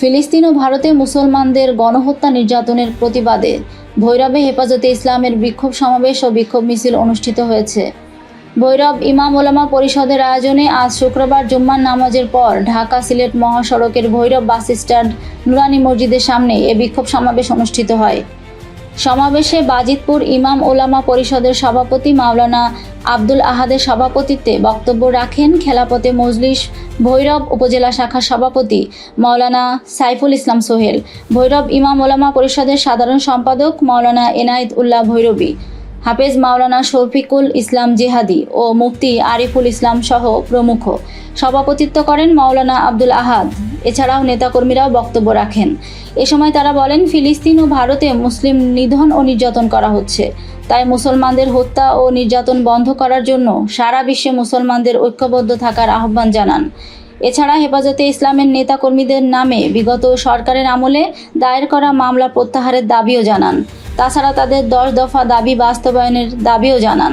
ফিলিস্তিন ও ভারতে মুসলমানদের গণহত্যা নির্যাতনের প্রতিবাদে ভৈরবে হেফাজতে ইসলামের বিক্ষোভ সমাবেশ ও বিক্ষোভ মিছিল অনুষ্ঠিত হয়েছে। ভৈরব ইমাম ওলামা পরিষদের আয়োজনে আজ শুক্রবার জুম্মার নামাজের পর ঢাকা সিলেট মহাসড়কের ভৈরব বাস স্ট্যান্ড নুরানি মসজিদের সামনে এ বিক্ষোভ সমাবেশ অনুষ্ঠিত হয়। সমাবেশে বাজিতপুর ইমাম ওলামা পরিষদের সভাপতি মাওলানা আব্দুল আহাদের সভাপতিত্বে বক্তব্য রাখেন খেলাপতে মজলিস ভৈরব উপজেলা শাখার সভাপতি মাওলানা সাইফুল ইসলাম সোহেল, ভৈরব ইমাম ওলামা পরিষদের সাধারণ সম্পাদক মাওলানা এনায়েত উল্লাহ ভৈরবী, হাফেজ মাওলানা শফিকুল ইসলাম জিহাদি ও মুফতি আরিফুল ইসলাম সহ প্রমুখ। সভাপতিত্ব করেন মাওলানা আব্দুল আহাদ। এছাড়াও নেতাকর্মীরাও বক্তব্য রাখেন। এ সময় তারা বলেন, ফিলিস্তিন ও ভারতে মুসলিম নিধন ও নির্যাতন করা হচ্ছে, তাই মুসলমানদের হত্যা ও নির্যাতন বন্ধ করার জন্য সারা বিশ্বে মুসলমানদের ঐক্যবদ্ধ থাকার আহ্বান জানান। এছাড়া হেফাজতে ইসলামের নেতাকর্মীদের নামে বিগত সরকারের আমলে দায়ের করা মামলা প্রত্যাহারের দাবিও জানান। তাছাড়া তাদের 10 দফা দাবি বাস্তবায়নের দাবিও জানান।